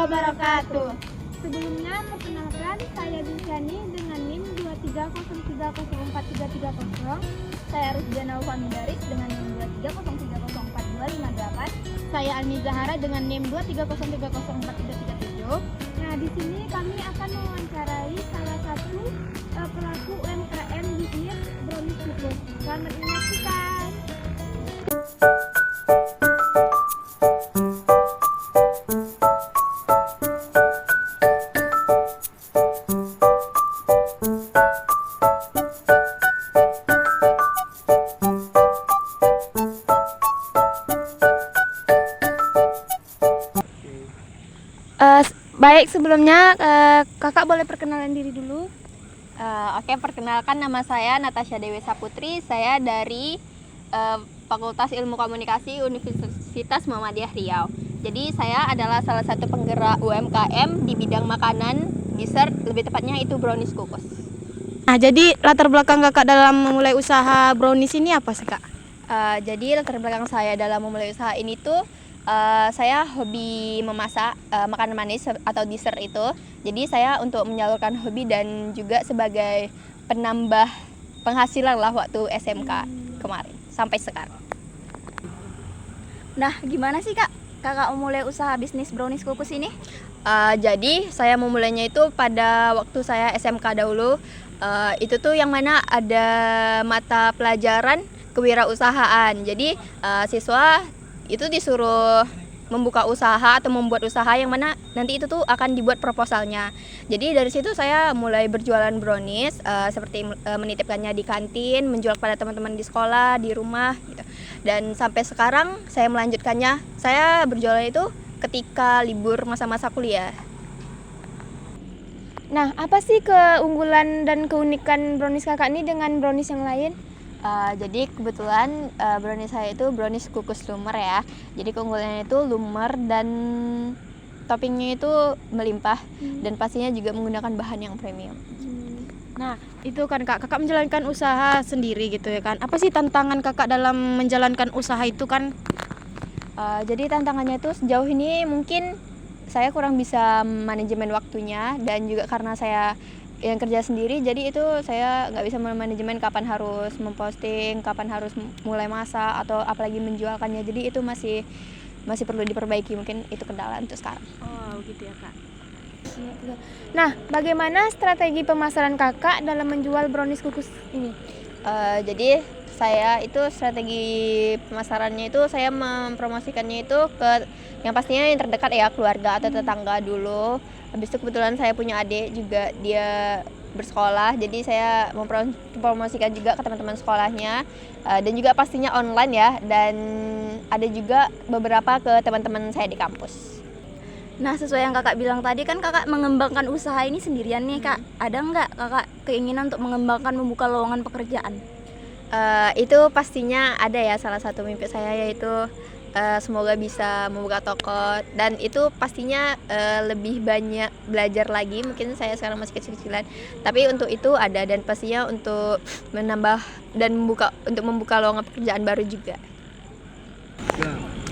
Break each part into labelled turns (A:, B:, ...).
A: wabarakatuh.
B: Sebelumnya, perkenalkan, saya Disyani dengan NIM 230304330.
A: Saya Rusdiana Ufamidaris dengan NIM 230304258. Saya Almi Zahara dengan NIM 230304337.
B: Nah, di sini kami akan mewawancarai salah satu pelaku UMKM bisnis brownies kukus. Selamat menyaksikan.
C: Baik, sebelumnya kakak boleh perkenalan diri dulu.
A: Oke, perkenalkan, nama saya Natasha Dewi Saputri. Saya dari Fakultas Ilmu Komunikasi Universitas Muhammadiyah Riau. Jadi saya adalah salah satu penggerak UMKM di bidang makanan, dessert, lebih tepatnya itu brownies kukus.
C: Nah, jadi latar belakang kakak dalam memulai usaha brownies ini apa sih, Kak?
A: Jadi latar belakang saya dalam memulai usaha ini tuh saya hobi memasak makanan manis atau dessert itu. Jadi saya untuk menyalurkan hobi dan juga sebagai penambah penghasilan lah waktu SMK kemarin sampai sekarang.
D: Nah, gimana sih kakak memulai usaha bisnis brownies kukus ini?
A: Jadi saya memulainya itu pada waktu saya SMK dahulu. Itu tuh yang mana ada mata pelajaran kewirausahaan. Jadi siswa itu disuruh membuka usaha atau membuat usaha yang mana nanti itu tuh akan dibuat proposalnya. Jadi dari situ saya mulai berjualan brownies, seperti menitipkannya di kantin, menjual kepada teman-teman di sekolah, di rumah gitu. Dan sampai sekarang saya melanjutkannya. Saya berjualan itu ketika libur masa-masa kuliah.
C: Nah, apa sih keunggulan dan keunikan brownies kakak ini dengan brownies yang lain?
A: Jadi kebetulan brownies saya itu brownies kukus lumer ya. Jadi keunggulannya itu lumer dan toppingnya itu melimpah dan pastinya juga menggunakan bahan yang premium.
C: Nah, itu kan kakak menjalankan usaha sendiri gitu ya kan. Apa sih tantangan kakak dalam menjalankan usaha itu kan?
A: Jadi tantangannya itu sejauh ini mungkin saya kurang bisa manajemen waktunya, dan juga karena saya yang kerja sendiri, jadi itu saya nggak bisa manajemen kapan harus memposting, kapan harus mulai masak atau apalagi menjualkannya. Jadi itu masih perlu diperbaiki, mungkin itu kendala untuk sekarang.
C: Oh gitu ya kak. Nah, bagaimana strategi pemasaran kakak dalam menjual brownies kukus ini?
A: Jadi saya itu strategi pemasarannya itu saya mempromosikannya itu ke yang pastinya yang terdekat ya, keluarga atau tetangga dulu. Habis itu kebetulan saya punya adik juga, dia bersekolah, jadi saya mempromosikan juga ke teman-teman sekolahnya, dan juga pastinya online ya, dan ada juga beberapa ke teman-teman saya di kampus.
D: Nah, sesuai yang kakak bilang tadi kan kakak mengembangkan usaha ini sendirian nih kak. Ada nggak kakak keinginan untuk mengembangkan, membuka lowongan pekerjaan?
A: Itu pastinya ada ya, salah satu mimpi saya yaitu semoga bisa membuka toko, dan itu pastinya lebih banyak belajar lagi. Mungkin saya sekarang masih kecil-kecilan, tapi untuk itu ada, dan pastinya untuk menambah dan membuka lowongan pekerjaan baru juga.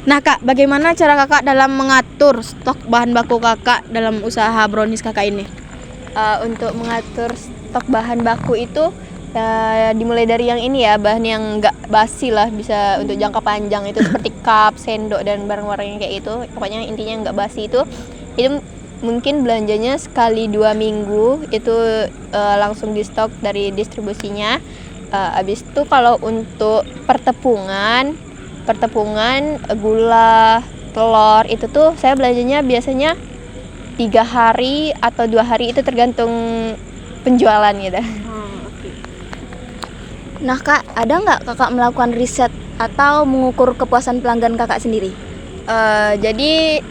C: Nah kak, bagaimana cara kakak dalam mengatur stok bahan baku kakak dalam usaha brownies kakak ini?
A: Untuk mengatur stok bahan baku itu dimulai dari yang ini ya, bahan yang nggak basi lah, bisa untuk jangka panjang, itu seperti cup, sendok, dan barang-barang yang kayak itu. Pokoknya intinya nggak basi itu mungkin belanjanya sekali 2 minggu itu langsung di stok dari distribusinya. Habis itu kalau untuk pertepungan, gula, telur itu tuh saya belanjanya biasanya 3 hari atau 2 hari, itu tergantung penjualan gitu.
D: Nah kak, ada nggak kakak melakukan riset atau mengukur kepuasan pelanggan kakak sendiri?
A: Jadi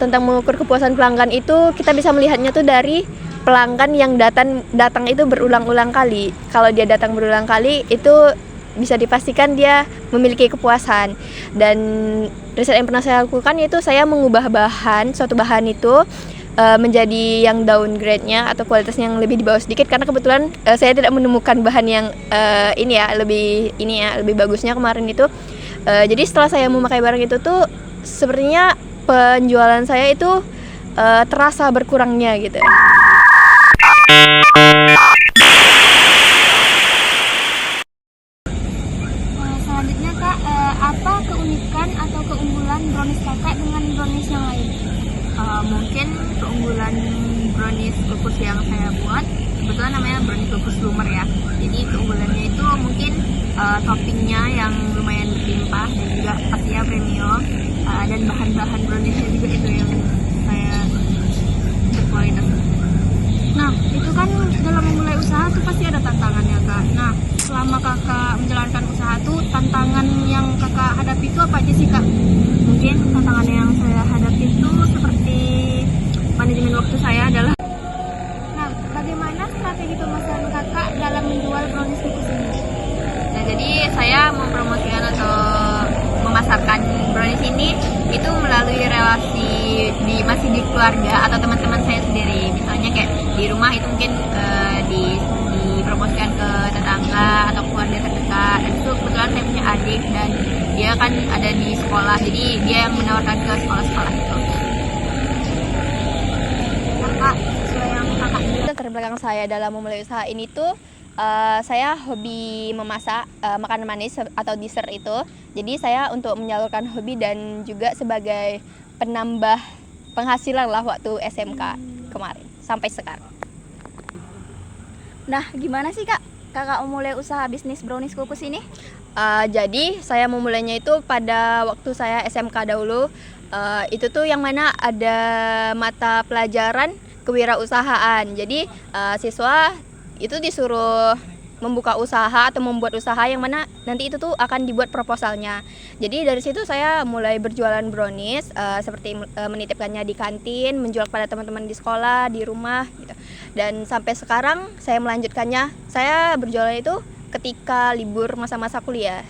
A: tentang mengukur kepuasan pelanggan itu kita bisa melihatnya tuh dari pelanggan yang datang itu berulang-ulang kali. Kalau dia datang berulang kali itu bisa dipastikan dia memiliki kepuasan. Dan riset yang pernah saya lakukan yaitu saya mengubah suatu bahan itu menjadi yang downgrade-nya atau kualitasnya yang lebih di bawah sedikit, karena kebetulan saya tidak menemukan bahan yang lebih bagusnya kemarin itu. Jadi setelah saya memakai barang itu tuh sepertinya penjualan saya itu terasa berkurangnya gitu.
B: Selanjutnya Kak, apa keunikan atau keunggulan brownies Kakak dengan brownies yang lain?
A: Mungkin keunggulan brownies kukus yang saya buat kebetulan namanya brownies kukus lumer ya. Jadi keunggulannya itu mungkin toppingnya yang lumayan berlimpah dan juga pastinya premium, dan bahan-bahan browniesnya juga itu yang saya berkualitas.
C: Nah, itu kan dalam memulai usaha tuh pasti ada tantangannya, Kak. Nah, selama Kakak menjalankan usaha tuh, tantangan yang Kakak hadapi itu apa aja sih, Kak?
A: Mungkin tantangan yang saya hadapi itu seperti manajemen waktu saya adalah.
B: Nah, bagaimana strategi pemasaran Kakak dalam menjual brownies kukus ini?
A: Nah, jadi saya mempromosikan atau memasarkan brownies ini itu melalui relasi masih di keluarga atau teman-teman saya sendiri. Misalnya kayak di rumah itu mungkin dipromosikan ke tetangga atau keluarga terdekat. Dan itu kebetulan saya punya adik dan dia kan ada di sekolah, jadi dia yang menawarkan ke sekolah-sekolah itu.
B: Kakak, sesuai yang Kakak bilang.
A: Latar belakang saya dalam memulai usaha ini tuh saya hobi memasak makanan manis atau dessert itu. Jadi saya untuk menyalurkan hobi dan juga sebagai penambah penghasilan lah waktu SMK kemarin sampai sekarang.
D: Nah, gimana sih Kak Kakak memulai usaha bisnis brownies kukus ini?
A: Jadi saya memulainya itu pada waktu saya SMK dahulu. Itu tuh yang mana ada mata pelajaran kewirausahaan. Jadi siswa itu disuruh membuka usaha atau membuat usaha yang mana nanti itu tuh akan dibuat proposalnya. Jadi dari situ saya mulai berjualan brownies, seperti menitipkannya di kantin, menjual kepada teman-teman di sekolah, di rumah gitu. Dan sampai sekarang saya melanjutkannya. Saya berjualan itu ketika libur masa-masa kuliah.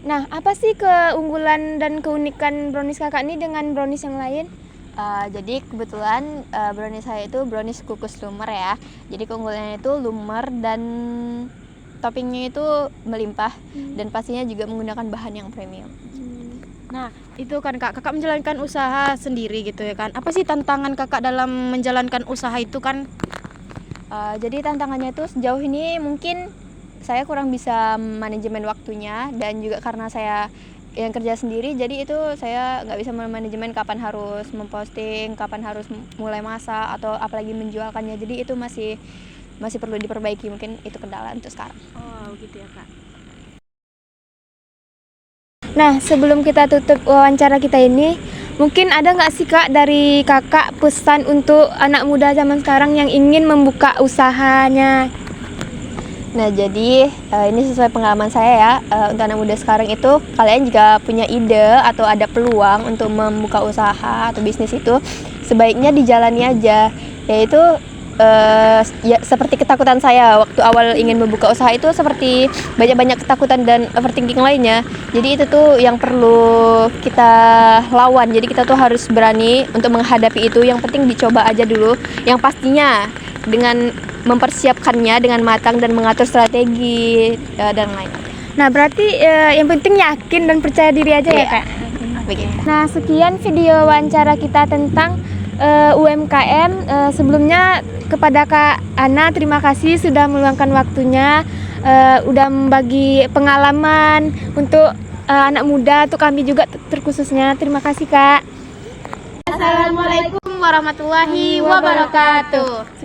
B: Nah, apa sih keunggulan dan keunikan brownies Kakak ini dengan brownies yang lain?
A: Jadi kebetulan brownies saya itu brownies kukus lumer ya. Jadi keunggulannya itu lumer dan toppingnya itu melimpah dan pastinya juga menggunakan bahan yang premium.
C: Nah, itu kan Kakak menjalankan usaha sendiri gitu ya kan. Apa sih tantangan Kakak dalam menjalankan usaha itu kan?
A: Jadi tantangannya itu sejauh ini mungkin saya kurang bisa manajemen waktunya, dan juga karena saya yang kerja sendiri, jadi itu saya nggak bisa manajemen kapan harus memposting, kapan harus mulai masak atau apalagi menjualkannya. Jadi itu masih perlu diperbaiki, mungkin itu kendala untuk sekarang.
C: Oh, gitu ya, Kak.
B: Nah, sebelum kita tutup wawancara kita ini, mungkin ada nggak sih Kak dari Kakak pesan untuk anak muda zaman sekarang yang ingin membuka usahanya?
A: Nah, jadi ini sesuai pengalaman saya ya, untuk anak muda sekarang itu, kalian jika punya ide atau ada peluang untuk membuka usaha atau bisnis itu, sebaiknya dijalani aja. Yaitu ya seperti ketakutan saya waktu awal ingin membuka usaha itu, seperti banyak ketakutan dan overthinking lainnya. Jadi itu tuh yang perlu kita lawan. Jadi kita tuh harus berani untuk menghadapi itu. Yang penting dicoba aja dulu. Yang pastinya dengan mempersiapkannya dengan matang dan mengatur strategi dan lain.
B: Nah, berarti yang penting yakin dan percaya diri aja ya Kak?
A: Begitu.
B: Nah, sekian video wawancara kita tentang UMKM. Sebelumnya kepada Kak Ana, terima kasih sudah meluangkan waktunya, udah membagi pengalaman untuk anak muda, untuk kami juga terkhususnya. Terima kasih Kak.
C: Assalamualaikum warahmatullahi wabarakatuh.